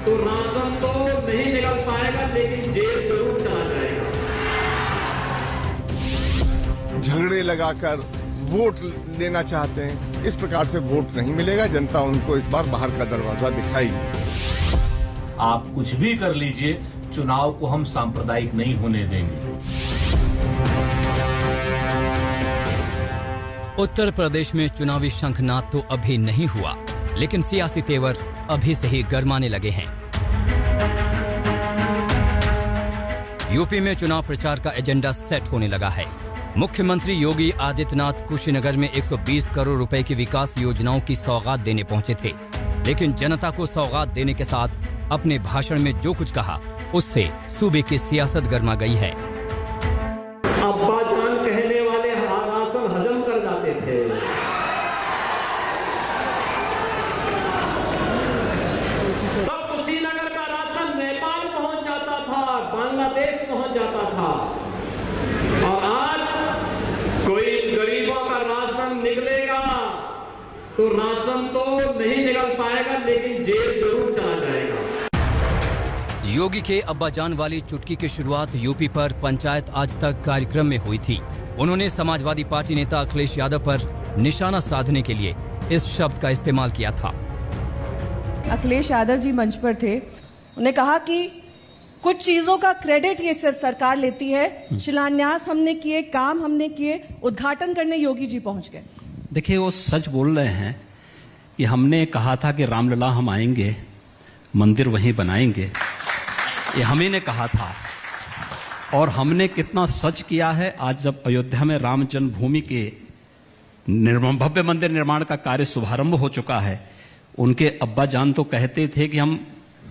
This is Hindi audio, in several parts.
तो राशन तो नहीं निकल पाएगा, लेकिन जेल जरूर चला जाएगा। झगड़े लगाकर वोट लेना चाहते हैं, इस प्रकार से वोट नहीं मिलेगा। जनता उनको इस बार बाहर का दरवाजा दिखाएगी। आप कुछ भी कर लीजिए, चुनाव को हम सांप्रदायिक नहीं होने देंगे। उत्तर प्रदेश में चुनावी शंखनाद तो अभी नहीं हुआ, लेकिन सियासी तेवर अभी से ही गरमाने लगे हैं। यूपी में चुनाव प्रचार का एजेंडा सेट होने लगा है। मुख्यमंत्री योगी आदित्यनाथ कुशीनगर में 120 करोड़ रुपए की विकास योजनाओं की सौगात देने पहुंचे थे, लेकिन जनता को सौगात देने के साथ अपने भाषण में जो कुछ कहा, उससे सूबे की सियासत गरमा गई है। अब्बाजान कहने वाले राशन हजम कर जाते थे। तब कुशीनगर का राशन नेपाल पहुंच जाता था, बांग्लादेश पहुंच जाता था। और आज कोई गरीबों का राशन निकलेगा तो राशन तो नहीं निकल पाएगा, लेकिन जेल जरूर चला जाएगा। योगी के अब्बाजान वाली चुटकी की शुरुआत यूपी पर पंचायत आज तक कार्यक्रम में हुई थी। उन्होंने समाजवादी पार्टी नेता अखिलेश यादव पर निशाना साधने के लिए इस शब्द का इस्तेमाल किया था। अखिलेश यादव जी मंच पर थे, उन्होंने कहा कि कुछ चीजों का क्रेडिट ये सिर्फ सरकार लेती है। शिलान्यास हमने किए, काम हमने किए, उद्घाटन करने योगी जी पहुंच गए। देखिए, वो सच बोल रहे हैं कि हमने कहा था कि रामलला हम आएंगे, मंदिर वहीं बनाएंगे, ये हम ही ने कहा था। और हमने कितना सच किया है। आज जब अयोध्या में राम जन्मभूमि के भव्य मंदिर निर्माण का कार्य शुभारंभ हो चुका है, उनके अब्बाजान तो कहते थे कि हम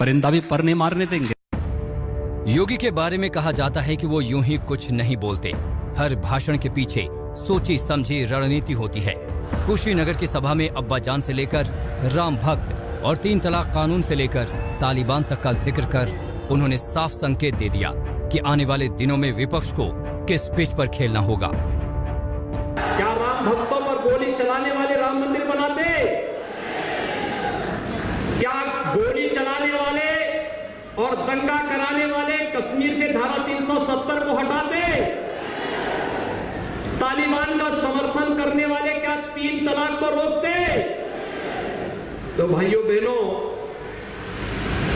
परिंदा भी पर नहीं मारने देंगे। योगी के बारे में कहा जाता है कि वो यूं ही कुछ नहीं बोलते। हर भाषण के पीछे सोची समझी रणनीति होती है। कुशीनगर की सभा में अब्बाजान से लेकर राम भक्त और 3 तलाक कानून से लेकर तालिबान तक का जिक्र कर उन्होंने साफ संकेत दे दिया कि आने वाले दिनों में विपक्ष को किस पिच पर खेलना होगा। क्या राम भक्तों पर गोली चलाने वाले राम मंदिर बनाते? क्या गोली चलाने वाले और दंगा कराने वाले कश्मीर से धारा 370 को हटाते? तालिबान का समर्थन करने वाले क्या 3 तलाक को रोकते? तो भाइयों बहनों,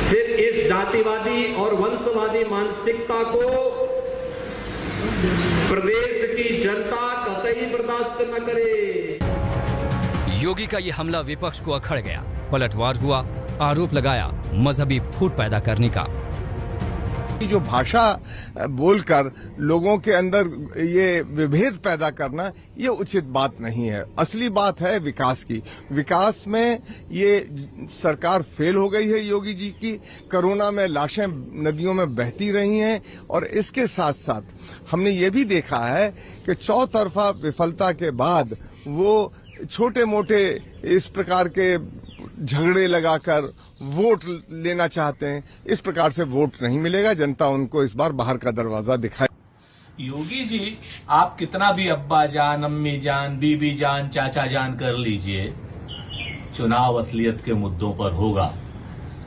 फिर इस जातिवादी और वंशवादी मानसिकता को प्रदेश की जनता कतई बर्दाश्त न करे। योगी का ये हमला विपक्ष को अखड़ गया। पलटवार हुआ, आरोप लगाया मजहबी फूट पैदा करने का। जो भाषा बोलकर लोगों के अंदर ये विभेद पैदा करना, ये उचित बात नहीं है। असली बात है विकास की। विकास में ये सरकार फेल हो गई है योगी जी की। कोरोना में लाशें नदियों में बहती रही हैं, और इसके साथ साथ हमने ये भी देखा है कि चौतरफा विफलता के बाद वो छोटे मोटे इस प्रकार के झगड़े लगाकर वोट लेना चाहते हैं, इस प्रकार से वोट नहीं मिलेगा। जनता उनको इस बार बाहर का दरवाजा दिखाए। योगी जी, आप कितना भी अब्बा जान, अम्मी जान, बीबी जान, चाचा जान कर लीजिए, चुनाव असलियत के मुद्दों पर होगा।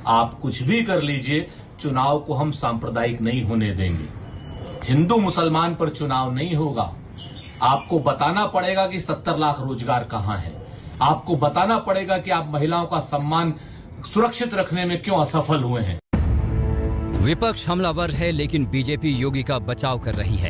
आप कुछ भी कर लीजिए, चुनाव को हम सांप्रदायिक नहीं होने देंगे। हिंदू मुसलमान पर चुनाव नहीं होगा। आपको बताना पड़ेगा कि 70 लाख रोजगार कहां है। आपको बताना पड़ेगा कि आप महिलाओं का सम्मान सुरक्षित रखने में क्यों असफल हुए हैं। विपक्ष हमलावर है, लेकिन बीजेपी योगी का बचाव कर रही है।